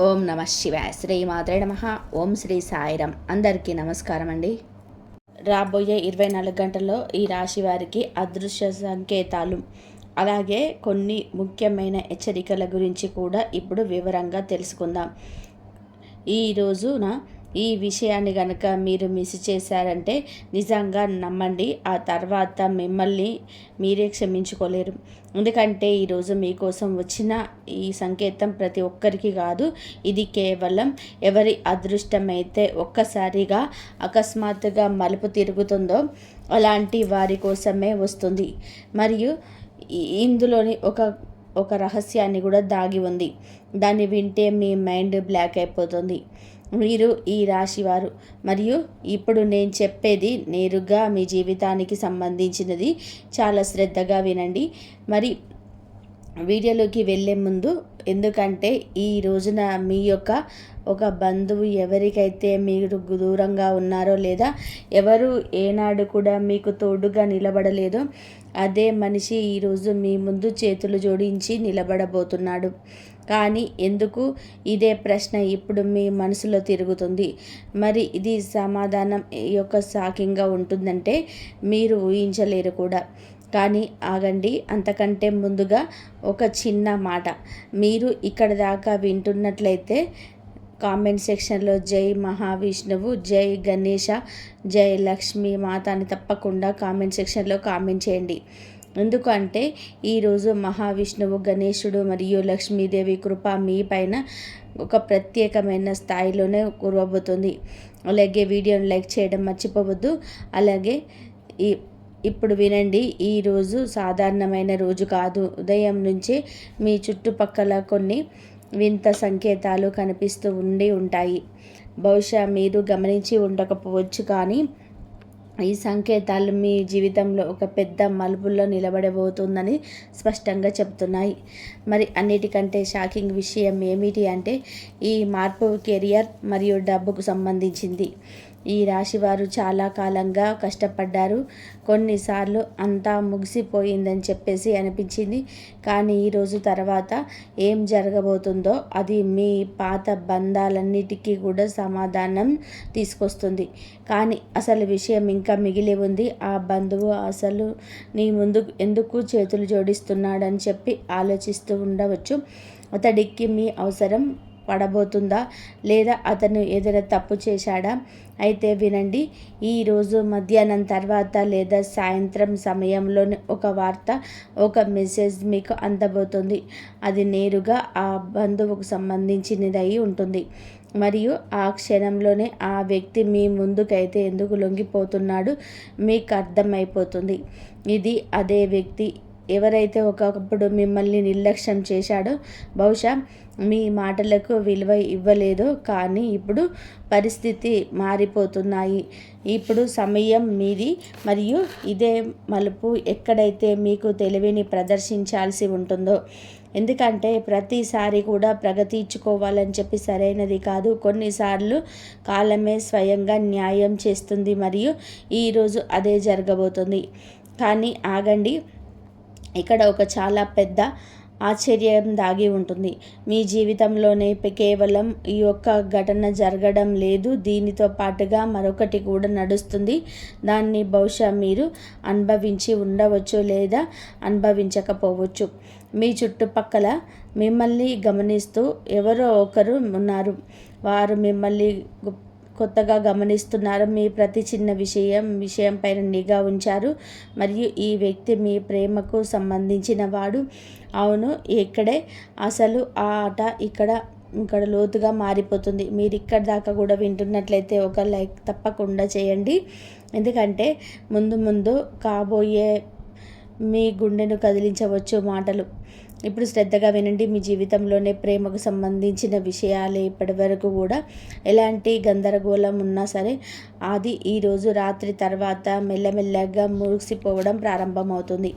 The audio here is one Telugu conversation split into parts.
ఓం నమ శివాయ. శ్రీ మాత్రే నమ. ఓం శ్రీ సాయిరం. అందరికీ నమస్కారం అండి. రాబోయే 24 గంటల్లో ఈ రాశి వారికి అదృశ్య సంకేతాలు, అలాగే కొన్ని ముఖ్యమైన హెచ్చరికల గురించి కూడా ఇప్పుడు వివరంగా తెలుసుకుందాం. ఈ రోజున ఈ విషయాన్ని కనుక మీరు మిస్ చేశారంటే నిజంగా నమ్మండి, ఆ తర్వాత మిమ్మల్ని మీరే క్షమించుకోలేరు. ఎందుకంటే ఈరోజు మీకోసం వచ్చిన ఈ సంకేతం ప్రతి ఒక్కరికి కాదు. ఇది కేవలం ఎవరి అదృష్టమైతే ఒక్కసారిగా అకస్మాత్తుగా మలుపు తిరుగుతుందో అలాంటి వారి కోసమే వస్తుంది. మరియు ఇందులోని ఒక రహస్యాన్ని కూడా దాగి ఉంది. దాన్ని వింటే మీ మైండ్ బ్లాక్ అయిపోతుంది. మీరు ఈ రాశివారు, మరియు ఇప్పుడు నేను చెప్పేది నేరుగా మీ జీవితానికి సంబంధించినది. చాలా శ్రద్ధగా వినండి. మరి వీడియోలోకి వెళ్ళే ముందు, ఎందుకంటే ఈ రోజున మీ యొక్క ఒక బంధువు ఎవరికైతే మీరు దూరంగా ఉన్నారో, లేదా ఎవరు ఏనాడు కూడా మీకు తోడుగా నిలబడలేదో అదే మనిషి ఈరోజు మీ ముందు చేతులు జోడించి నిలబడబోతున్నాడు. కానీ ఎందుకు, ఇదే ప్రశ్న ఇప్పుడు మీ మనసులో తిరుగుతుంది. మరి ఇది సమాధానం షాకింగ్గా ఉంటుందంటే మీరు ఊహించలేరు కూడా. కానీ ఆగండి, అంతకంటే ముందుగా ఒక చిన్న మాట. మీరు ఇక్కడ దాకా వింటున్నట్లయితే కామెంట్ సెక్షన్లో జై మహావిష్ణువు, జై గణేష, జై లక్ష్మీ మాత అని తప్పకుండా కామెంట్ సెక్షన్లో కామెంట్ చేయండి. ఎందుకంటే ఈరోజు మహావిష్ణువు, గణేశుడు మరియు లక్ష్మీదేవి కృప మీ పైన ఒక ప్రత్యేకమైన స్థాయిలోనే కురవబోతుంది. అలాగే వీడియోని లైక్ చేయడం మర్చిపోవద్దు. అలాగే ఇప్పుడు వినండి, ఈరోజు సాధారణమైన రోజు కాదు. ఉదయం నుంచే మీ చుట్టుపక్కల కొన్ని వింత సంకేతాలు కనిపిస్తూ ఉంటాయి. బహుశా మీరు గమనించి ఉండకపోవచ్చు, కానీ ఈ సంకేతాలు మీ జీవితంలో ఒక పెద్ద మలుపుల్లో నిలబడబోతుందని స్పష్టంగా చెప్తున్నాయి. మరి అన్నిటికంటే షాకింగ్ విషయం ఏమిటి అంటే, ఈ మార్పు కెరియర్ మరియు డబ్బుకు సంబంధించింది. ఈ రాశివారు చాలా కాలంగా కష్టపడ్డారు. కొన్నిసార్లు అంతా ముగిసిపోయిందని చెప్పేసి అనిపించింది. కానీ ఈరోజు తర్వాత ఏం జరగబోతుందో అది మీ పాత బంధాలన్నిటికీ కూడా సమాధానం తీసుకొస్తుంది. కానీ అసలు విషయం ఇంకా మిగిలి ఉంది. ఆ బంధువు అసలు నీ ముందు ఎందుకు చేతులు జోడిస్తున్నాడని చెప్పి ఆలోచిస్తూ ఉండవచ్చు. అతడికి మీ అవసరం పడబోతుందా, లేదా అతను ఏదైనా తప్పు చేశాడా? అయితే వినండి, ఈరోజు మధ్యాహ్నం తర్వాత లేదా సాయంత్రం సమయంలోనే ఒక వార్త, ఒక మెసేజ్ మీకు అందబోతుంది. అది నేరుగా ఆ బంధువుకు సంబంధించినది అయి ఉంటుంది. మరియు ఆ క్షణంలోనే ఆ వ్యక్తి మీ ముందుకైతే ఎందుకు లొంగిపోతున్నాడు మీకు అర్థమైపోతుంది. ఇది అదే వ్యక్తి ఎవరైతే ఒకప్పుడు మిమ్మల్ని నిర్లక్ష్యం చేశాడో, బహుశా మీ మాటలకు విలువ ఇవ్వలేదో, కానీ ఇప్పుడు పరిస్థితి మారిపోతున్నాయి. ఇప్పుడు సమయం మీది. మరియు ఇదే మలుపు ఎక్కడైతే మీకు తెలివిని ప్రదర్శించాల్సి ఉంటుందో. ఎందుకంటే ప్రతిసారి కూడా ప్రగతించుకోవాలని చెప్పి సరైనది కాదు. కొన్నిసార్లు కాలమే స్వయంగా న్యాయం చేస్తుంది. మరియు ఈరోజు అదే జరగబోతుంది. కానీ ఆగండి, ఇక్కడ ఒక చాలా పెద్ద ఆశ్చర్యం దాగి ఉంటుంది. మీ జీవితంలోనే కేవలం ఈ యొక్క ఘటన జరగడం లేదు, దీనితో పాటుగా మరొకటి కూడా నడుస్తుంది. దాన్ని బహుశా మీరు అనుభవించి ఉండవచ్చు, లేదా అనుభవించకపోవచ్చు. మీ చుట్టుపక్కల మిమ్మల్ని గమనిస్తూ ఎవరో ఒకరు ఉన్నారు. వారు మిమ్మల్ని కొత్తగా గమనిస్తున్నారు. మీ ప్రతి చిన్న విషయం పైన నిఘా ఉంచారు. మరియు ఈ వ్యక్తి మీ ప్రేమకు సంబంధించిన వాడు. అవును, ఇక్కడే అసలు ఆ ఆట ఇక్కడ లోతుగా మారిపోతుంది. మీరు ఇక్కడ దాకా కూడా వింటున్నట్లయితే ఒక లైక్ తప్పకుండా చేయండి. ఎందుకంటే ముందు కాబోయే మీ గుండెను కదిలించవచ్చు మాటలు. ఇప్పుడు శ్రద్ధగా వినండి. మీ జీవితంలోనే ప్రేమకు సంబంధించిన విషయాలే ఇప్పటి వరకు కూడా ఎలాంటి గందరగోళం ఉన్నా సరే, అది ఈరోజు రాత్రి తర్వాత మెల్లమెల్లగా ముగిసిపోవడం ప్రారంభమవుతుంది.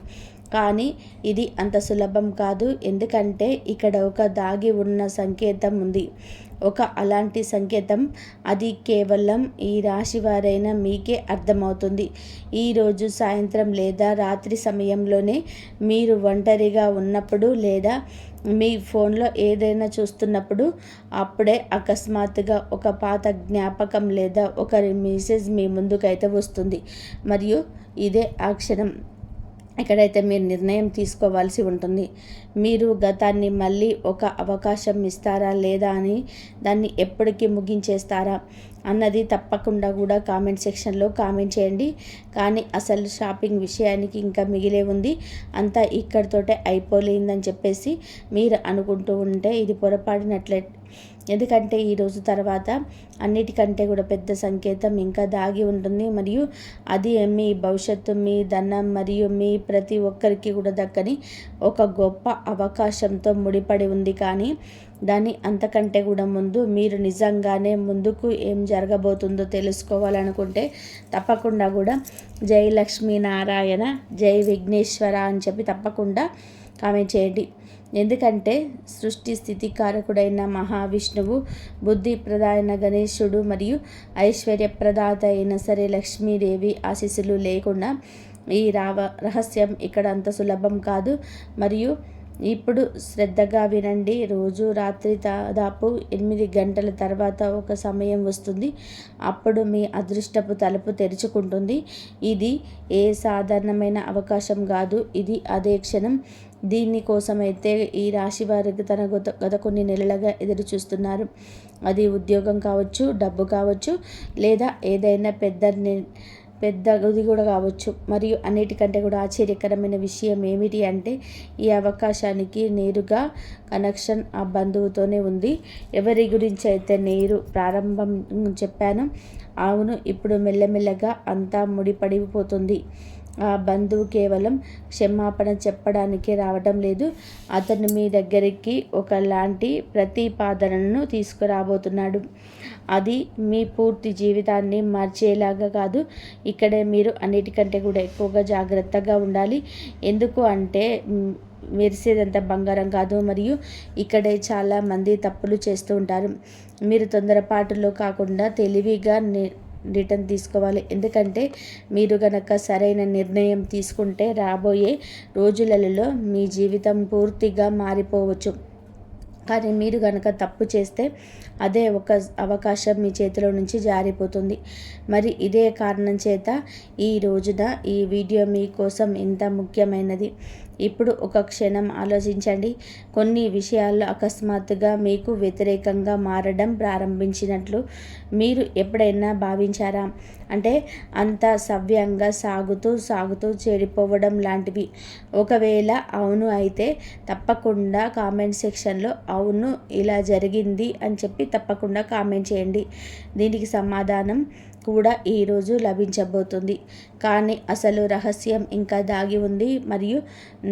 కానీ ఇది అంత సులభం కాదు. ఎందుకంటే ఇక్కడ ఒక దాగి ఉన్న సంకేతం ఉంది. అలాంటి సంకేతం అది కేవలం ఈ రాశి వారైన మీకే అర్థమవుతుంది. ఈరోజు సాయంత్రం లేదా రాత్రి సమయంలోనే మీరు ఒంటరిగా ఉన్నప్పుడు లేదా మీ ఫోన్లో ఏదైనా చూస్తున్నప్పుడు అప్పుడే అకస్మాత్తుగా ఒక పాత జ్ఞాపకం లేదా ఒకరి మెసేజ్ మీ ముందుకైతే వస్తుంది. మరియు ఇదే ఆ క్షణం ఎక్కడైతే మీరు నిర్ణయం తీసుకోవాల్సి ఉంటుంది. మీరు గతాన్ని మళ్ళీ ఒక అవకాశం ఇస్తారా లేదా అని, దాన్ని ఎప్పటికీ ముగించేస్తారా అన్నది తప్పకుండా కూడా కామెంట్ సెక్షన్లో కామెంట్ చేయండి. కానీ అసలు షాపింగ్ విషయానికి ఇంకా మిగిలే ఉంది, అంతా ఇక్కడితోటే అయిపోలేదని చెప్పేసి మీరు అనుకుంటూ ఉంటే ఇది పొరపాడినట్లే. ఎందుకంటే ఈరోజు తర్వాత అన్నిటికంటే కూడా పెద్ద సంకేతం ఇంకా దాగి ఉంటుంది. మరియు అది మీ భవిష్యత్తు, మీ ధనం మరియు మీ ప్రతి ఒక్కరికి కూడా దక్కని ఒక గొప్ప అవకాశంతో ముడిపడి ఉంది. కానీ దాని అంతకంటే కూడా ముందు మీరు నిజంగానే ముందుకు ఏం జరగబోతుందో తెలుసుకోవాలనుకుంటే తప్పకుండా కూడా జై లక్ష్మీనారాయణ, జై విఘ్నేశ్వర అని చెప్పి తప్పకుండా కామెంట్ చేయండి. ఎందుకంటే సృష్టి స్థితికారకుడైన మహావిష్ణువు, బుద్ధి ప్రదాయన గణేశుడు మరియు ఐశ్వర్యప్రదాత అయిన సరే లక్ష్మీదేవి ఆశీస్సులు లేకుండా ఈ రహస్యం ఇక్కడ అంత సులభం కాదు. మరియు ఇప్పుడు శ్రద్ధగా వినండి. రోజు రాత్రి దాదాపు 8 గంటల తర్వాత ఒక సమయం వస్తుంది. అప్పుడు మీ అదృష్టపు తలుపు తెరుచుకుంటుంది. ఇది ఏ సాధారణమైన అవకాశం కాదు, ఇది అదే క్షణం. దీనికోసమైతే ఈ రాశి వారికి గత కొన్ని నెలలుగా ఎదురు చూస్తున్నారు. అది ఉద్యోగం కావచ్చు, డబ్బు కావచ్చు, లేదా ఏదైనా పెద్దది కూడా కావచ్చు. మరియు అన్నిటికంటే కూడా ఆశ్చర్యకరమైన విషయం ఏమిటి అంటే ఈ అవకాశానికి నేరుగా కనెక్షన్ ఆ బంధువుతోనే ఉంది. ఎవరి గురించి అయితే నేను ప్రారంభం చెప్పాను, అవును, ఇప్పుడు మెల్లమెల్లగా అంతా ముడిపడిపోతుంది. ఆ బంధువు కేవలం క్షమాపణ చెప్పడానికి రావటం లేదు, అతను మీ దగ్గరికి ఒకలాంటి ప్రతిపాదనను తీసుకురాబోతున్నాడు. అది మీ పూర్తి జీవితాన్ని మార్చేలాగా కాదు. ఇక్కడే మీరు అన్నిటికంటే కూడా ఎక్కువగా జాగ్రత్తగా ఉండాలి. ఎందుకు అంటే మెరిసేదంతా బంగారం కాదు. మరియు ఇక్కడే చాలామంది తప్పులు చేస్తూ ఉంటారు. మీరు తొందరపాటులో కాకుండా తెలివిగా రిటర్న్ తీసుకోవాలి. ఎందుకంటే మీరు గనక సరైన నిర్ణయం తీసుకుంటే రాబోయే రోజులలో మీ జీవితం పూర్తిగా మారిపోవచ్చు. కానీ మీరు కనుక తప్పు చేస్తే అదే ఒక అవకాశం మీ చేతిలో నుంచి జారిపోతుంది. మరి ఇదే కారణం చేత ఈ రోజున ఈ వీడియో మీకోసం ఇంత ముఖ్యమైనది. ఇప్పుడు ఒక క్షణం ఆలోచించండి. కొన్ని విషయాల్లో అకస్మాత్తుగా మీకు వ్యతిరేకంగా మారడం ప్రారంభించినట్లు మీరు ఎప్పుడైనా భావించారా? అంటే అంత సవ్యంగా సాగుతూ చెడిపోవడం లాంటివి. ఒకవేళ అవును అయితే తప్పకుండా కామెంట్ సెక్షన్లో అవును ఇలా జరిగింది అని చెప్పి తప్పకుండా కామెంట్ చేయండి. దీనికి సమాధానం కూడా ఈరోజు లభించబోతుంది. కానీ అసలు రహస్యం ఇంకా దాగి ఉంది. మరియు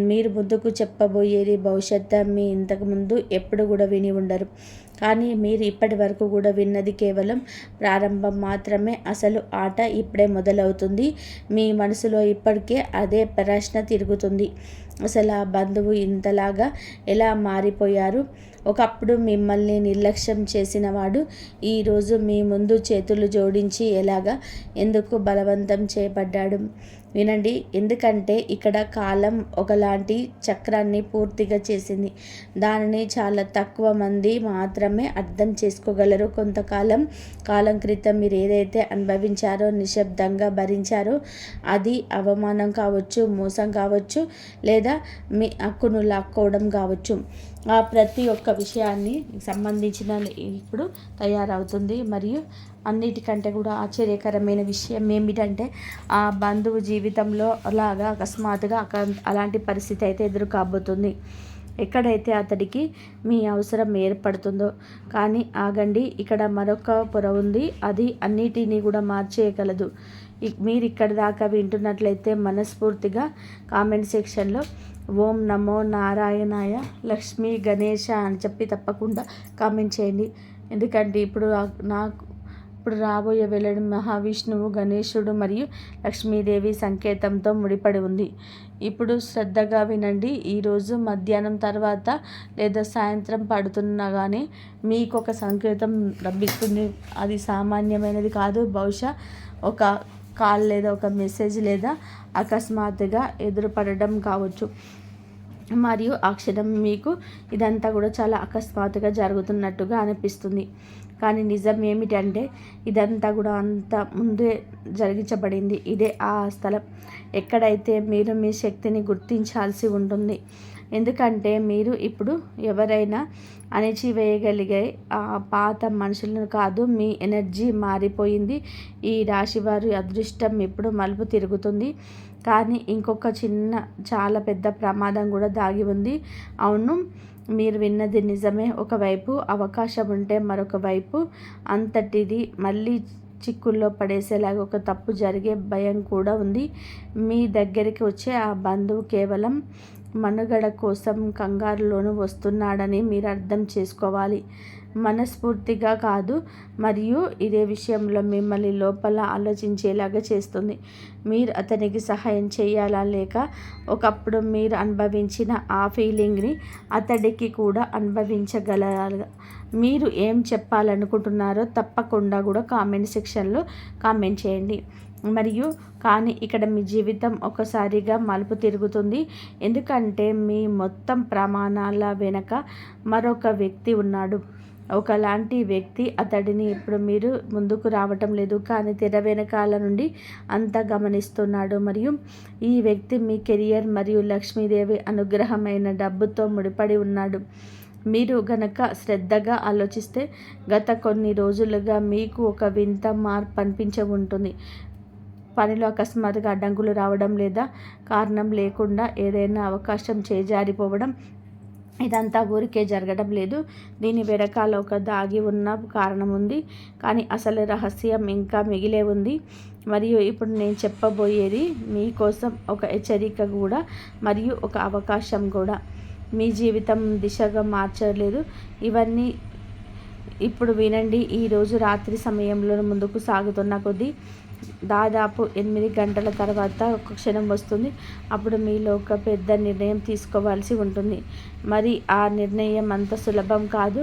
మీరు ముందుకు చెప్పబోయేది భవిష్యత్తు మీ ఇంతకుముందు ఎప్పుడు కూడా విని ఉండరు. కానీ మీరు ఇప్పటి వరకు కూడా విన్నది కేవలం ప్రారంభం మాత్రమే. అసలు ఆట ఇప్పుడే మొదలవుతుంది. మీ మనసులో ఇప్పటికే అదే ప్రశ్న తిరుగుతుంది. అసలు ఆ బంధువు ఇంతలాగా ఎలా మారిపోయారు? ఒకప్పుడు మిమ్మల్ని నిర్లక్ష్యం చేసిన వాడు ఈరోజు మీ ముందు చేతులు జోడించి ఎందుకు బలవంతం చేయబడ్డాడు? వినండి. ఎందుకంటే ఇక్కడ కాలం ఒకలాంటి చక్రాన్ని పూర్తిగా చేసింది. దానిని చాలా తక్కువ మంది మాత్రమే అర్థం చేసుకోగలరు. కాలం క్రితం మీరు ఏదైతే అనుభవించారో, నిశ్శబ్దంగా భరించారో, అది అవమానం కావచ్చు, మోసం కావచ్చు, లేదా మీ హక్కును లాక్కోవడం కావచ్చు, ఆ ప్రతి ఒక్క విషయాన్ని సంబంధించిన ఇప్పుడు తయారవుతుంది. మరియు అన్నిటికంటే కూడా ఆశ్చర్యకరమైన విషయం ఏమిటంటే ఆ బంధువు జీవితంలో అలాగా అకస్మాత్తుగా అలాంటి పరిస్థితి అయితే ఎదురు కాబోతుంది. ఎక్కడైతే అతడికి మీ అవసరం ఏర్పడుతుందో. కానీ ఆగండి, ఇక్కడ మరొక పొర ఉంది. అది అన్నిటినీ కూడా మార్చేయగలదు. మీరు ఇక్కడ దాకా వింటున్నట్లయితే మనస్ఫూర్తిగా కామెంట్ సెక్షన్లో ఓం నమో నారాయణాయ, లక్ష్మీ గణేశ అని చెప్పి తప్పకుండా కామెంట్ చేయండి. ఎందుకంటే ఇప్పుడు రాబోయే వేళ మహావిష్ణువు, గణేశుడు మరియు లక్ష్మీదేవి సంకేతంతో ముడిపడి ఉంది. ఇప్పుడు శ్రద్ధగా వినండి. ఈరోజు మధ్యాహ్నం తర్వాత లేదా సాయంత్రం పడుతున్నా కానీ మీకు ఒక సంకేతం లభిస్తుంది. అది సామాన్యమైనది కాదు. బహుశా ఒక కాల్ లేదా ఒక మెసేజ్ లేదా అకస్మాత్తుగా ఎదురుపడడం కావచ్చు. మరియు ఆ క్షణం మీకు ఇదంతా కూడా చాలా అకస్మాత్తుగా జరుగుతున్నట్టుగా అనిపిస్తుంది. కానీ నిజం ఏమిటంటే ఇదంతా కూడా అంత ముందే జరిగించబడింది. ఇదే ఆ స్థలం ఎక్కడైతే మీరు మీ శక్తిని గుర్తించాల్సి ఉంటుంది. ఎందుకంటే మీరు ఇప్పుడు ఎవరైనా అణిచివేయగలిగే ఆ పాత మనుషులను కాదు, మీ ఎనర్జీ మారిపోయింది. ఈ రాశివారి అదృష్టం ఇప్పుడు మలుపు తిరుగుతుంది. కానీ ఇంకొక చిన్న చాలా పెద్ద ప్రమాదం కూడా దాగి ఉంది. అవును, మీరు విన్నది నిజమే. ఒకవైపు అవకాశం ఉంటే మరొక వైపు అంతటిది మళ్ళీ చిక్కుల్లో పడేసేలాగా ఒక తప్పు జరిగే భయం కూడా ఉంది. మీ దగ్గరికి వచ్చే ఆ బంధువు కేవలం మనుగడ కోసం కంగారులోనూ వస్తున్నాడని మీరు అర్థం చేసుకోవాలి. మనస్ఫూర్తిగా కాదు. మరియు ఇదే విషయంలో మిమ్మల్ని లోపల ఆలోచించేలాగా చేస్తుంది. మీరు అతనికి సహాయం చేయాలా, లేక ఒకప్పుడు మీరు అనుభవించిన ఆ ఫీలింగ్ని అతడికి కూడా అనుభవించగలరా? మీరు ఏం చెప్పాలనుకుంటున్నారో తప్పకుండా కూడా కామెంట్ సెక్షన్లో కామెంట్ చేయండి. మరియు కానీ ఇక్కడ మీ జీవితం ఒకసారిగా మలుపు తిరుగుతుంది. ఎందుకంటే మీ మొత్తం ప్రమాణాల వెనక మరొక వ్యక్తి ఉన్నాడు. ఒకలాంటి వ్యక్తి. అతడిని ఇప్పుడు మీరు ముందుకు రావటం లేదు, కానీ తెర వెనకాల నుండి అంతా గమనిస్తున్నాడు. మరియు ఈ వ్యక్తి మీ కెరియర్ మరియు లక్ష్మీదేవి అనుగ్రహమైన డబ్బుతో ముడిపడి ఉన్నాడు. మీరు గనక శ్రద్ధగా ఆలోచిస్తే గత కొన్ని రోజులుగా మీకు ఒక వింత మార్పు అనిపించి ఉంటుంది. పనిలో అకస్మాత్తుగా అడ్డంకులు రావడం లేదా కారణం లేకుండా ఏదైనా అవకాశం చేజారిపోవడం, ఇదంతా ఊరికే జరగడం లేదు. దీని వెనకాల ఒక దాగి ఉన్న కారణం ఉంది. కానీ అసలు రహస్యం ఇంకా మిగిలే ఉంది. మరియు ఇప్పుడు నేను చెప్పబోయేది మీకోసం ఒక హెచ్చరిక కూడా మరియు ఒక అవకాశం కూడా. మీ జీవితం దిశగా మార్చలేదు. ఇవన్నీ ఇప్పుడు వినండి. ఈరోజు రాత్రి సమయంలో ముందుకు సాగుతున్న కొద్దీ దాదాపు 8 గంటల తర్వాత ఒక క్షణం వస్తుంది. అప్పుడు మీలో ఒక పెద్ద నిర్ణయం తీసుకోవాల్సి ఉంటుంది. మరి ఆ నిర్ణయం అంత సులభం కాదు.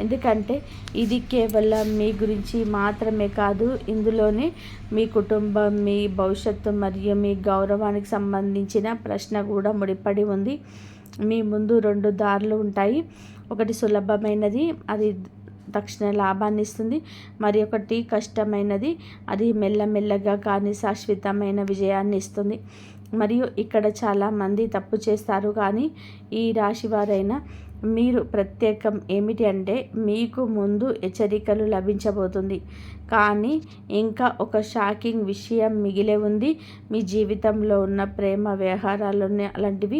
ఎందుకంటే ఇది కేవలం మీ గురించి మాత్రమే కాదు. ఇందులోనే మీ కుటుంబం, మీ భవిష్యత్తు మరియు మీ గౌరవానికి సంబంధించిన ప్రశ్న కూడా ముడిపడి ఉంది. మీ ముందు 2 దారులు ఉంటాయి. ఒకటి సులభమైనది, అది తక్షణ లాభాన్ని ఇస్తుంది. మరి ఒకటి కష్టమైనది, అది మెల్లమెల్లగా కానీ శాశ్వతమైన విజయాన్ని ఇస్తుంది. మరియు ఇక్కడ చాలామంది తప్పు చేస్తారు. కానీ ఈ రాశి వారైనా మీరు ప్రత్యేకం ఏమిటి అంటే మీకు ముందు హెచ్చరికలు లభించబోతుంది. కానీ ఇంకా ఒక షాకింగ్ విషయం మిగిలే ఉంది. మీ జీవితంలో ఉన్న ప్రేమ వ్యవహారాల్లోనే అలాంటివి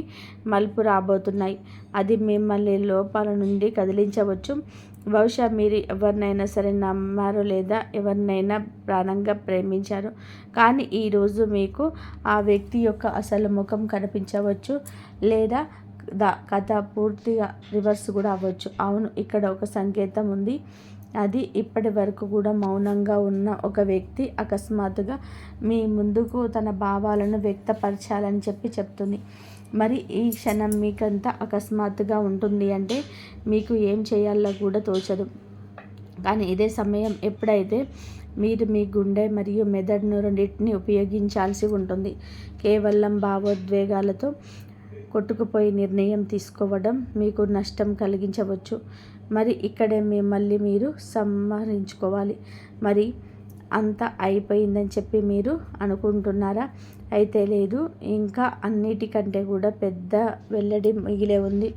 మలుపు రాబోతున్నాయి. అది మిమ్మల్ని లోపాల నుండి కదిలించవచ్చు. బహుశా మీరు ఎవరినైనా సరే నమ్మారు లేదా ఎవరినైనా ప్రాణంగా ప్రేమించారు. కానీ ఈరోజు మీకు ఆ వ్యక్తి యొక్క అసలు ముఖం కనిపించవచ్చు, లేదా కథ పూర్తిగా రివర్స్ కూడా అవ్వచ్చు. అవును, ఇక్కడ ఒక సంకేతం ఉంది. అది ఇప్పటి వరకు కూడా మౌనంగా ఉన్న ఒక వ్యక్తి అకస్మాత్తుగా మీ ముందుకు తన భావాలను వ్యక్తపరచాలని చెప్తుంది. మరి ఈ క్షణం మీకంతా అకస్మాత్తుగా ఉంటుంది. అంటే మీకు ఏం చేయాలో కూడా తోచదు. కానీ ఇదే సమయం ఎప్పుడైతే మీరు మీ గుండె మరియు మెదడును రెండింటిని ఉపయోగించాల్సి ఉంటుంది. కేవలం భావోద్వేగాలతో కొట్టుకుపోయి నిర్ణయం తీసుకోవడం మీకు నష్టం కలిగించవచ్చు. మరి ఇక్కడే మిమ్మల్ని మీరు సంహరించుకోవాలి. మరి అంతా అయిపోయిందని చెప్పి మీరు అనుకుంటున్నారా? అయితే లేదు, ఇంకా అన్నిటికంటే కూడా పెద్ద వెల్లడి మిగిలే ఉంది.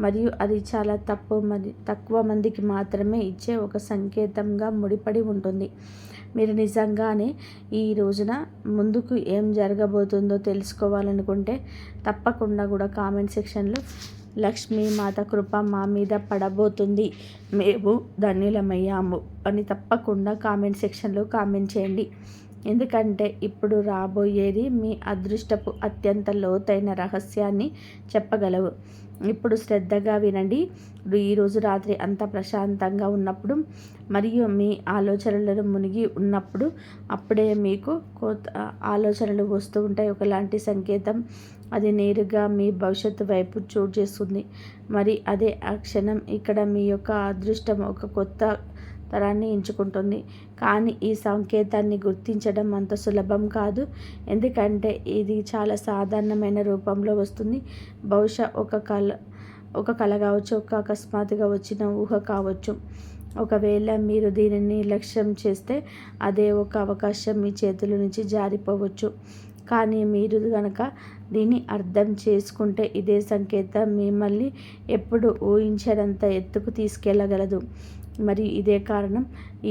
మరియు అది చాలా తక్కువ మందికి మాత్రమే ఇచ్చే ఒక సంకేతంగా ముడిపడి ఉంటుంది. మీరు నిజంగానే ఈ రోజున ముందుకు ఏం జరగబోతుందో తెలుసుకోవాలనుకుంటే తప్పకుండా కూడా కామెంట్ సెక్షన్లో లక్ష్మీ మాత కృప మా మీద పడబోతుంది, మేము ధన్యులమయ్యాము అని తప్పకుండా కామెంట్ సెక్షన్లో కామెంట్ చేయండి. ఎందుకంటే ఇప్పుడు రాబోయేది మీ అదృష్టపు అత్యంత లోతైన రహస్యాన్ని చెప్పగలవు. ఇప్పుడు శ్రద్ధగా వినండి. ఈరోజు రాత్రి అంత ప్రశాంతంగా ఉన్నప్పుడు మరియు మీ ఆలోచనలను మునిగి ఉన్నప్పుడు అప్పుడే మీకు కొత్త ఆలోచనలు వస్తూ ఉంటాయి. ఒకలాంటి సంకేతం. అది నేరుగా మీ భవిష్యత్తు వైపు చోటు చేస్తుంది. మరి అదే ఆ క్షణం ఇక్కడ మీ యొక్క అదృష్టం ఒక కొత్త తరాన్ని ఎంచుకుంటుంది. కానీ ఈ సంకేతాన్ని గుర్తించడం అంత సులభం కాదు. ఎందుకంటే ఇది చాలా సాధారణమైన రూపంలో వస్తుంది. బహుశా ఒక కళ కావచ్చు, ఒక అకస్మాత్తుగా వచ్చిన ఊహ కావచ్చు. ఒకవేళ మీరు దీనిని నిర్లక్ష్యం చేస్తే అదే ఒక అవకాశం మీ చేతుల నుంచి జారిపోవచ్చు. కానీ మీరు కనుక దీన్ని అర్థం చేసుకుంటే ఇదే సంకేతం మిమ్మల్ని ఎప్పుడు ఊహించనంత ఎత్తుకు తీసుకెళ్ళగలదు. మరి ఇదే కారణం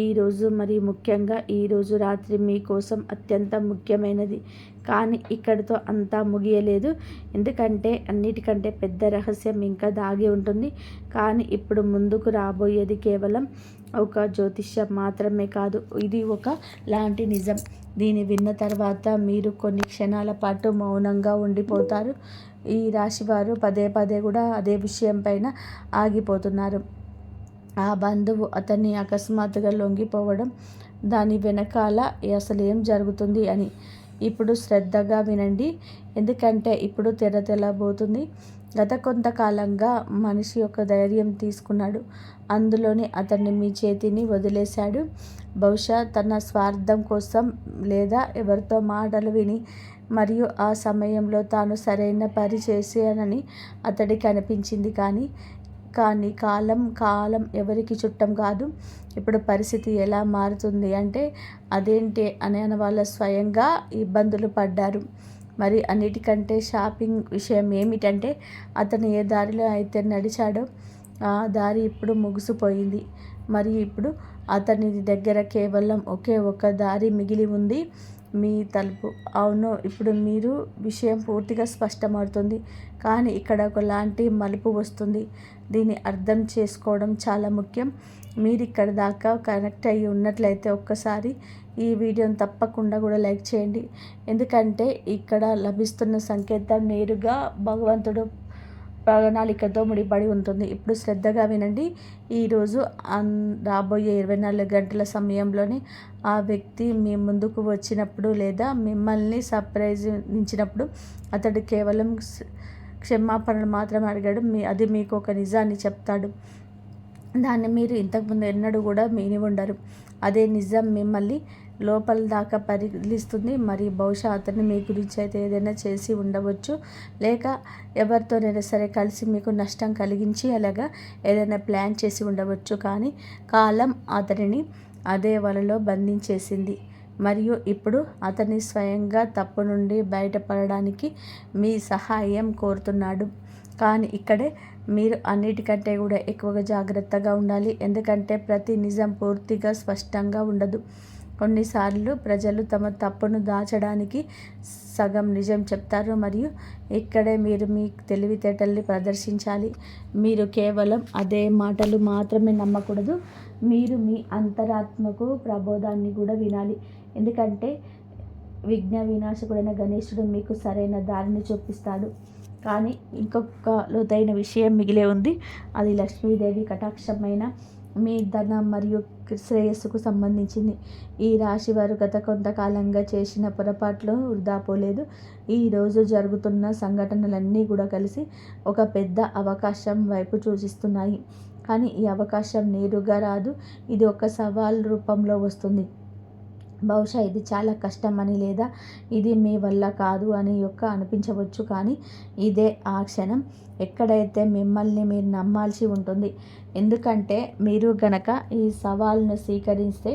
ఈరోజు, మరి ముఖ్యంగా ఈరోజు రాత్రి మీకోసం అత్యంత ముఖ్యమైనది. కానీ ఇక్కడితో అంతా ముగియలేదు. ఎందుకంటే అన్నిటికంటే పెద్ద రహస్యం ఇంకా దాగి ఉంటుంది. కానీ ఇప్పుడు ముందుకు రాబోయేది కేవలం ఒక జ్యోతిష్యం మాత్రమే కాదు, ఇది ఒక లాంటి నిజం. దీన్ని విన్న తర్వాత మీరు కొన్ని క్షణాల పాటు మౌనంగా ఉండిపోతారు. ఈ రాశివారు పదే పదే కూడా అదే విషయం పైన ఆగిపోతున్నారు. ఆ బంధువు అతన్ని అకస్మాత్తుగా లొంగిపోవడం, దాని వెనకాల అసలు ఏం జరుగుతుంది అని. ఇప్పుడు శ్రద్ధగా వినండి. ఎందుకంటే ఇప్పుడు తెల్లబోతుంది. గత కొంతకాలంగా మనిషి యొక్క ధైర్యం తీసుకున్నాడు. అందులోనే అతన్ని మీ చేతిని వదిలేశాడు. బహుశా తన స్వార్థం కోసం లేదా ఎవరితో మాటలు విని, మరియు ఆ సమయంలో తాను సరైన పని చేశానని అతడికి అనిపించింది. కానీ కాలం ఎవరికి చుట్టం కాదు. ఇప్పుడు పరిస్థితి ఎలా మారుతుంది అంటే అదేంటి అని వాళ్ళ స్వయంగా ఇబ్బందులు పడ్డారు. మరి అన్నిటికంటే షాపింగ్ విషయం ఏమిటంటే అతను ఏ దారిలో అయితే నడిచాడో ఆ దారి ఇప్పుడు ముగిసిపోయింది. మరియు ఇప్పుడు అతని దగ్గర కేవలం ఒకే ఒక దారి మిగిలి ఉంది, మీ తలుపు. అవును, ఇప్పుడు మీరు విషయం పూర్తిగా స్పష్టమవుతుంది. కానీ ఇక్కడ ఒకలాంటి మలుపు వస్తుంది. దీన్ని అర్థం చేసుకోవడం చాలా ముఖ్యం. మీరు ఇక్కడ దాకా కనెక్ట్ అయ్యి ఉన్నట్లయితే ఒక్కసారి ఈ వీడియోని తప్పకుండా కూడా లైక్ చేయండి. ఎందుకంటే ఇక్కడ లభిస్తున్న సంకేతం నేరుగా భగవంతుడు ప్రణాళికతో ముడిపడి ఉంటుంది. ఇప్పుడు శ్రద్ధగా వినండి. ఈరోజు రాబోయే 24 గంటల సమయంలోనే ఆ వ్యక్తి మీ ముందుకు వచ్చినప్పుడు లేదా మిమ్మల్ని సర్ప్రైజించినప్పుడు అతడు కేవలం క్షమాపణలు మాత్రమే అడిగాడు. అది మీకు ఒక నిజాన్ని చెప్తాడు. దాన్ని మీరు ఇంతకుముందు ఎన్నడూ కూడా విని ఉండరు. అదే నిజం మిమ్మల్ని లోపల దాకా పరిగణిస్తుంది. మరి బహుశా అతన్ని మీ గురించి అయితే ఏదైనా చేసి ఉండవచ్చు, లేక ఎవరితోనైనా సరే కలిసి మీకు నష్టం కలిగించి అలాగా ఏదైనా ప్లాన్ చేసి ఉండవచ్చు. కానీ కాలం అతనిని అదే వలలో బంధించేసింది. మరియు ఇప్పుడు అతని స్వయంగా తప్పు నుండి బయటపడడానికి మీ సహాయం కోరుతున్నాడు. కానీ ఇక్కడే మీరు అన్నిటికంటే కూడా ఎక్కువగా జాగ్రత్తగా ఉండాలి. ఎందుకంటే ప్రతి నిజం పూర్తిగా స్పష్టంగా ఉండదు. కొన్నిసార్లు ప్రజలు తమ తప్పును దాచడానికి సగం నిజం చెప్తారు. మరియు ఇక్కడే మీరు మీ తెలివితేటల్ని ప్రదర్శించాలి. మీరు కేవలం అదే మాటలు మాత్రమే నమ్మకూడదు. మీరు మీ అంతరాత్మకు ప్రబోధాన్ని కూడా వినాలి. ఎందుకంటే విఘ్న వినాశకుడైన గణేశుడు మీకు సరైన దారిని చూపిస్తాడు. కానీ ఇంకొక లోతైన విషయం మిగిలే ఉంది. అది లక్ష్మీదేవి కటాక్షమైన మీ ధనం మరియు శ్రేయస్సుకు సంబంధించింది. ఈ రాశి వారు గత కొంతకాలంగా చేసిన పొరపాట్లు వృధా పోలేదు. ఈరోజు జరుగుతున్న సంఘటనలన్నీ కూడా కలిసి ఒక పెద్ద అవకాశం వైపు సూచిస్తున్నాయి. కానీ ఈ అవకాశం నేరుగా రాదు, ఇది ఒక సవాల్ రూపంలో వస్తుంది. బహుశా ఇది చాలా కష్టమని లేదా ఇది మీ వల్ల కాదు అని అనిపించవచ్చు. కానీ ఇదే ఆ క్షణం ఎక్కడైతే మిమ్మల్ని మీరు నమ్మాల్సి ఉంటుంది. ఎందుకంటే మీరు గనక ఈ సవాల్ను స్వీకరిస్తే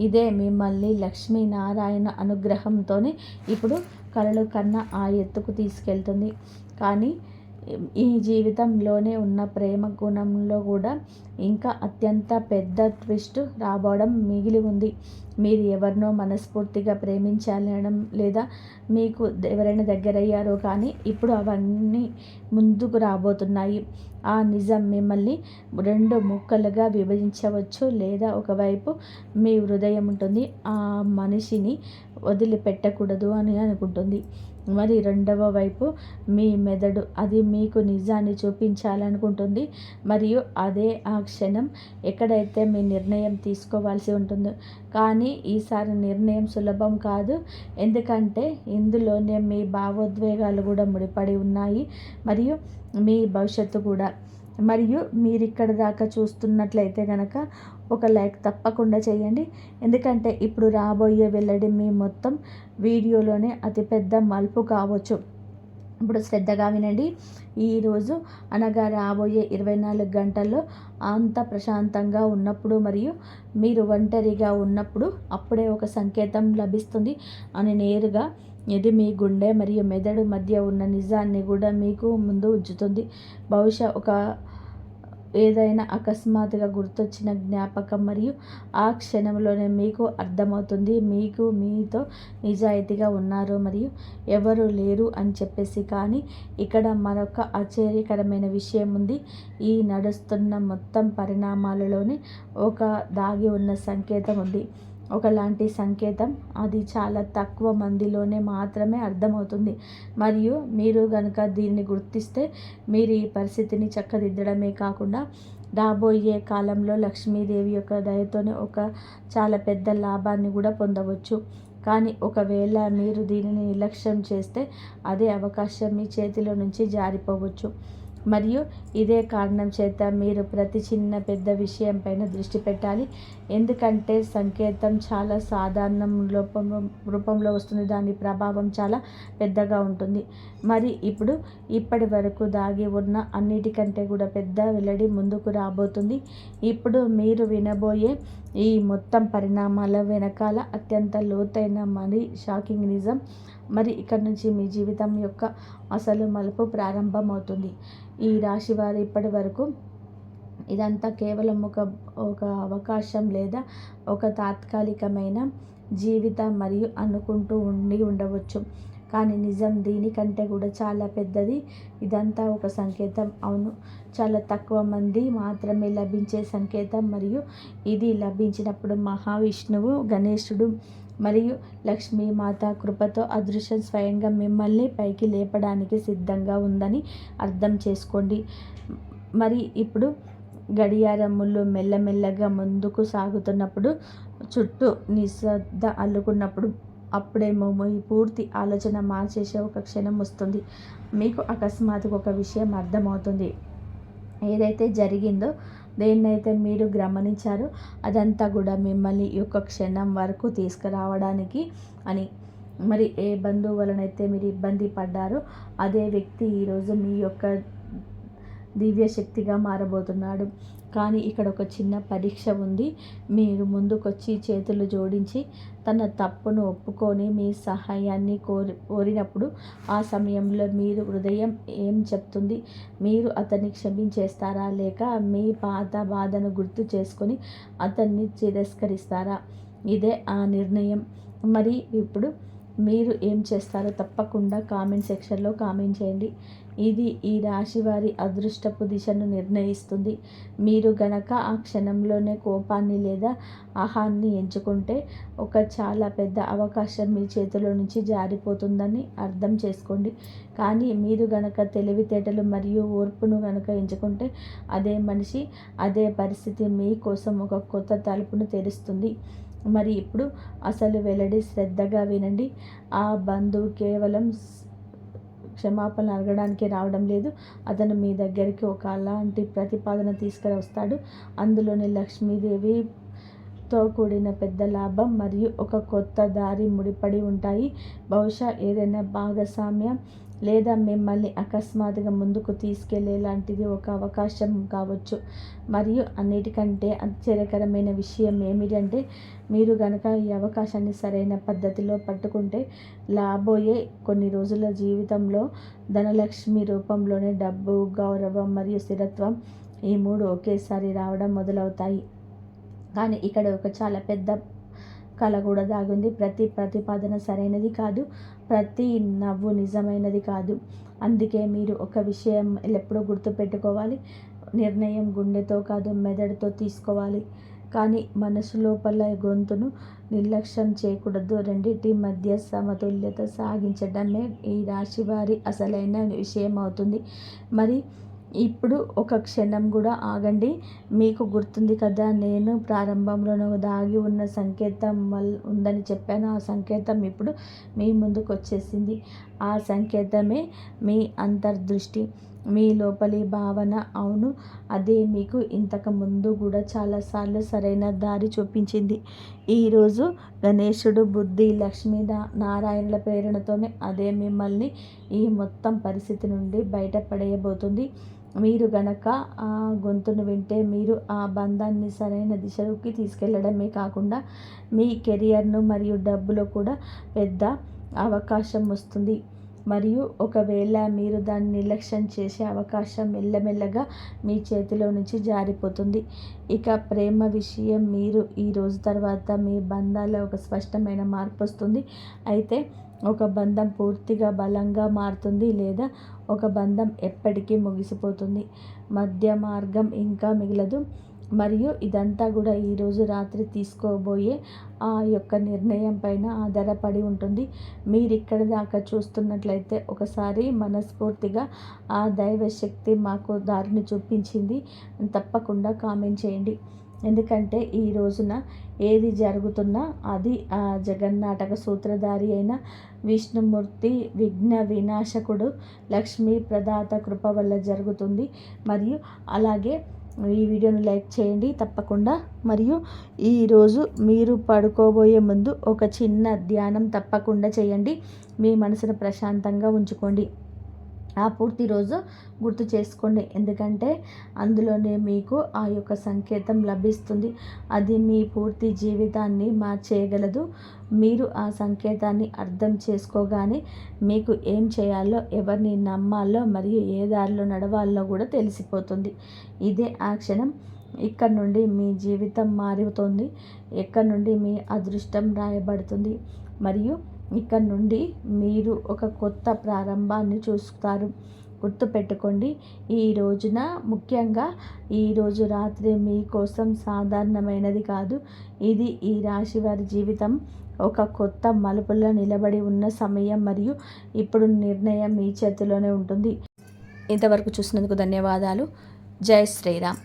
ఇదే మిమ్మల్ని లక్ష్మీనారాయణ అనుగ్రహంతోనే ఇప్పుడు కలలు కన్నా ఆ ఎత్తుకు తీసుకెళ్తుంది. కానీ ఈ జీవితంలోనే ఉన్న ప్రేమ గుణంలో కూడా ఇంకా అత్యంత పెద్ద ట్విస్ట్ రాబోవడం మిగిలి ఉంది. మీరు ఎవరినో మనస్ఫూర్తిగా ప్రేమించాలనడం లేదా మీకు ఎవరైనా దగ్గరయ్యారో కానీ ఇప్పుడు అవన్నీ ముందుకు రాబోతున్నాయి. ఆ నిజం మిమ్మల్ని 2 ముక్కలుగా విభజించవచ్చు, లేదా ఒకవైపు మీ హృదయం ఉంటుంది, ఆ మనిషిని వదిలిపెట్టకూడదు అని అనుకుంటుంది. మరి రెండవ వైపు మీ మెదడు, అది మీకు నిజాన్ని చూపించాలనుకుంటుంది. మరియు అదే ఆ క్షణం ఎక్కడైతే మీ నిర్ణయం తీసుకోవాల్సి ఉంటుందో. కానీ ఈసారి నిర్ణయం సులభం కాదు. ఎందుకంటే ఇందులోనే మీ భావోద్వేగాలు కూడా ముడిపడి ఉన్నాయి, మరియు మీ భవిష్యత్తు కూడా. మరియు మీరు ఇక్కడ దాకా చూస్తున్నట్లయితే కనుక ఒక లైక్ తప్పకుండా చేయండి. ఎందుకంటే ఇప్పుడు రాబోయే వెల్లడి మీ మొత్తం వీడియోలోనే అతిపెద్ద మలుపు కావచ్చు. ఇప్పుడు శ్రద్ధగా వినండి. ఈరోజు అనగా రాబోయే 24 గంటల్లో అంత ప్రశాంతంగా ఉన్నప్పుడు మరియు మీరు ఒంటరిగా ఉన్నప్పుడు అప్పుడే ఒక సంకేతం లభిస్తుంది అని నేరుగా ఇది మీ గుండె మరియు మెదడు మధ్య ఉన్న నిజాన్ని కూడా మీకు ముందు ఉంచుతుంది. బహుశా ఏదైనా అకస్మాత్తుగా గుర్తొచ్చిన జ్ఞాపకం, మరియు ఆ క్షణంలోనే మీకు అర్థమవుతుంది మీకు మీతో నిజాయితీగా ఉన్నారు మరియు ఎవరు లేరు అని చెప్పేసి. కానీ ఇక్కడ మరొక ఆశ్చర్యకరమైన విషయం ఉంది. ఈ నడుస్తున్న మొత్తం పరిణామాలలోనే ఒక దాగి ఉన్న సంకేతం ఉంది. ఒకలాంటి సంకేతం, అది చాలా తక్కువ మందిలోనే మాత్రమే అర్థమవుతుంది. మరియు మీరు కనుక దీన్ని గుర్తిస్తే మీరు ఈ పరిస్థితిని చక్కదిద్దడమే కాకుండా రాబోయే కాలంలో లక్ష్మీదేవి యొక్క దయతోనే ఒక చాలా పెద్ద లాభాన్ని కూడా పొందవచ్చు. కానీ ఒకవేళ మీరు దీనిని నిర్లక్ష్యం చేస్తే అదే అవకాశం మీ చేతిలో నుంచి జారిపోవచ్చు. మరియు ఇదే కారణం చేత మీరు ప్రతి చిన్న పెద్ద విషయం పైన దృష్టి పెట్టాలి. ఎందుకంటే సంకేతం చాలా సాధారణ రూపంలో వస్తుంది, దాని ప్రభావం చాలా పెద్దగా ఉంటుంది. మరి ఇప్పటి వరకు దాగి ఉన్న అన్నిటికంటే కూడా పెద్ద వెల్లడి ముందుకు రాబోతుంది. ఇప్పుడు మీరు వినబోయే ఈ మొత్తం పరిణామాల వెనకాల అత్యంత లోతైన మరి షాకింగ్ నిజం. మరి ఇక్కడి నుంచి మీ జీవితం యొక్క అసలు మలుపు ప్రారంభమవుతుంది. ఈ రాశి వారు ఇప్పటి వరకు ఇదంతా కేవలం ఒక అవకాశం లేదా ఒక తాత్కాలికమైన జీవితం మరియు అనుకుంటూ ఉండవచ్చు. కానీ నిజం దీనికంటే కూడా చాలా పెద్దది. ఇదంతా ఒక సంకేతం, అవును, చాలా తక్కువ మంది మాత్రమే లభించే సంకేతం. మరియు ఇది లభించినప్పుడు మహావిష్ణువు, గణేశుడు మరియు లక్ష్మీమాత కృపతో అదృశ్యం స్వయంగా మిమ్మల్ని పైకి లేపడానికి సిద్ధంగా ఉందని అర్థం చేసుకోండి. మరి ఇప్పుడు గడియారములు మెల్లమెల్లగా ముందుకు సాగుతున్నప్పుడు, చుట్టూ నిశ్శబ్ద అల్లుకున్నప్పుడు, అప్పుడేమో మీ పూర్తి ఆలోచన మార్చేసే ఒక క్షణం వస్తుంది. మీకు అకస్మాత్తుగా ఒక విషయం అర్థమవుతుంది. ఏదైతే జరిగిందో, దేన్నైతే మీరు గమనించారో అదంతా కూడా మిమ్మల్ని ఈ యొక్క క్షణం వరకు తీసుకురావడానికి అని. మరి ఏ బంధువు వలనైతే మీరు ఇబ్బంది పడ్డారో అదే వ్యక్తి ఈరోజు మీ యొక్క దివ్య శక్తిగా మారబోతున్నాడు. కానీ ఇక్కడ ఒక చిన్న పరీక్ష ఉంది. మీరు ముందుకొచ్చి చేతులు జోడించి తన తప్పును ఒప్పుకొని మీ సహాయాన్ని కోరినప్పుడు ఆ సమయంలో మీరు హృదయం ఏం చెప్తుంది? మీరు అతన్ని క్షమించేస్తారా, లేక మీ పాత బాధను గుర్తు చేసుకొని అతన్ని తిరస్కరిస్తారా? ఇదే ఆ నిర్ణయం. మరి ఇప్పుడు మీరు ఏం చేస్తారో తప్పకుండా కామెంట్ సెక్షన్లో కామెంట్ చేయండి. ఇది ఈ రాశి వారి అదృష్టపు దిశను నిర్ణయిస్తుంది. మీరు గనక ఆ క్షణంలోనే కోపాన్ని లేదా ఆహాన్ని ఎంచుకుంటే ఒక చాలా పెద్ద అవకాశం మీ చేతిలో నుంచి జారిపోతుందని అర్థం చేసుకోండి. కానీ మీరు గనక తెలివితేటలు మరియు ఓర్పును గనక ఎంచుకుంటే అదే మనిషి, అదే పరిస్థితి మీ కోసం ఒక కొత్త తలుపును తెరుస్తుంది. మరి ఇప్పుడు అసలు వెల్లడి, శ్రద్ధగా వినండి. ఆ బంధువు కేవలం క్షమాపణ అడగడానికి రావడం లేదు. అతను మీ దగ్గరికి ఒక అలాంటి ప్రతిపాదన తీసుకువస్తాడు. అందులోని లక్ష్మీదేవితో కూడిన పెద్ద లాభం మరియు ఒక కొత్త దారి ముడిపడి ఉంటాయి. బహుశా ఏదైనా భాగస్వామ్యం లేదా మిమ్మల్ని అకస్మాత్తుగా ముందుకు తీసుకెళ్లేలాంటిది ఒక అవకాశం కావచ్చు. మరియు అన్నిటికంటే ఆశ్చర్యకరమైన విషయం ఏమిటంటే, మీరు గనక ఈ అవకాశాన్ని సరైన పద్ధతిలో పట్టుకుంటే రాబోయే కొన్ని రోజుల జీవితంలో ధనలక్ష్మి రూపంలోనే డబ్బు, గౌరవం మరియు స్థిరత్వం, ఈ 3 ఒకేసారి రావడం మొదలవుతాయి. కానీ ఇక్కడ ఒక చాలా పెద్ద కళ కూడా దాగుంది. ప్రతి ప్రతిపాదన సరైనది కాదు, ప్రతి నవ్వు నిజమైనది కాదు. అందుకే మీరు ఒక విషయం ఎల్లప్పుడూ గుర్తుపెట్టుకోవాలి. నిర్ణయం గుండెతో కాదు, మెదడుతో తీసుకోవాలి. కానీ మనసు లోపల గొంతును నిర్లక్ష్యం చేయకూడదు. రెండింటి మధ్య సమతుల్యత సాగించడమే ఈ రాశి వారి అసలైన విషయం అవుతుంది. మరి ఇప్పుడు ఒక క్షణం కూడా ఆగండి. మీకు గుర్తుంది కదా, నేను ప్రారంభంలోనే దాగి ఉన్న సంకేతం ఉందని చెప్పాను. ఆ సంకేతం ఇప్పుడు మీ ముందుకు వచ్చేసింది. ఆ సంకేతమే మీ అంతర్దృష్టి, మీ లోపలి భావన. అవును, అదే మీకు ఇంతకు ముందు కూడా చాలాసార్లు సరైన దారి చూపించింది. ఈరోజు గణేశుడు, బుద్ధి, లక్ష్మీ నారాయణుల ప్రేరణతోనే అదే మిమ్మల్ని ఈ మొత్తం పరిస్థితి నుండి బయటపడేయబోతుంది. మీరు గనక ఆ గొంతును వింటే మీరు ఆ బంధాన్ని సరైన దిశలోకి తీసుకెళ్లడమే కాకుండా మీ కెరియర్ను మరియు డబ్బులో కూడా పెద్ద అవకాశం వస్తుంది. మరియు ఒకవేళ మీరు దాన్ని నిర్లక్ష్యం చేసే అవకాశం మెల్లమెల్లగా మీ చేతిలో నుంచి జారిపోతుంది. ఇక ప్రేమ విషయం, మీరు ఈ రోజు తర్వాత మీ బంధాల్లో ఒక స్పష్టమైన మార్పు వస్తుంది. అయితే ఒక బంధం పూర్తిగా బలంగా మారుతుంది, లేదా ఒక బంధం ఎప్పటికీ ముగిసిపోతుంది. మధ్య మార్గం ఇంకా మిగలదు. మరియు ఇదంతా కూడా ఈరోజు రాత్రి తీసుకోబోయే ఆ యొక్క నిర్ణయం పైన ఆధారపడి ఉంటుంది. మీరు ఇక్కడి దాకా చూస్తున్నట్లయితే ఒకసారి మనస్ఫూర్తిగా ఆ దైవశక్తి మాకు దారిని చూపించింది తప్పకుండా కామెంట్ చేయండి. ఎందుకంటే ఈ రోజున ఏది జరుగుతున్నా అది ఆ జగన్నాటక సూత్రధారి అయిన విష్ణుమూర్తి, విఘ్న వినాశకుడు, లక్ష్మీ ప్రదాత కృప వల్ల జరుగుతుంది. మరియు అలాగే ఈ వీడియోని లైక్ చేయండి తప్పకుండా. మరియు ఈరోజు మీరు పడుకోబోయే ముందు ఒక చిన్న ధ్యానం తప్పకుండా చేయండి. మీ మనసును ప్రశాంతంగా ఉంచుకోండి. ఆ పూర్తి రోజు గుర్తు చేసుకోండి. ఎందుకంటే అందులోనే మీకు ఆ యొక్క సంకేతం లభిస్తుంది. అది మీ పూర్తి జీవితాన్ని మార్చేయగలదు. మీరు ఆ సంకేతాన్ని అర్థం చేసుకోగానే మీకు ఏం చేయాలో, ఎవరిని నమ్మాలో మరియు ఏ దారిలో నడవాలో కూడా తెలిసిపోతుంది. ఇదే ఆ క్షణం. ఇక్కడ నుండి మీ జీవితం మారుతుంది. ఇక్కడ నుండి మీ అదృష్టం రాయబడుతుంది. మరియు ఇక్కడ నుండి మీరు ఒక కొత్త ప్రారంభాన్ని చూస్తారు. గుర్తుపెట్టుకోండి, ఈ రోజున ముఖ్యంగా ఈరోజు రాత్రి మీకోసం సాధారణమైనది కాదు. ఇది ఈ రాశి వారి జీవితం ఒక కొత్త మలుపులో నిలబడి ఉన్న సమయం. మరియు ఇప్పుడు నిర్ణయం మీ చేతిలోనే ఉంటుంది. ఇంతవరకు చూసినందుకు ధన్యవాదాలు. జై శ్రీరామ్.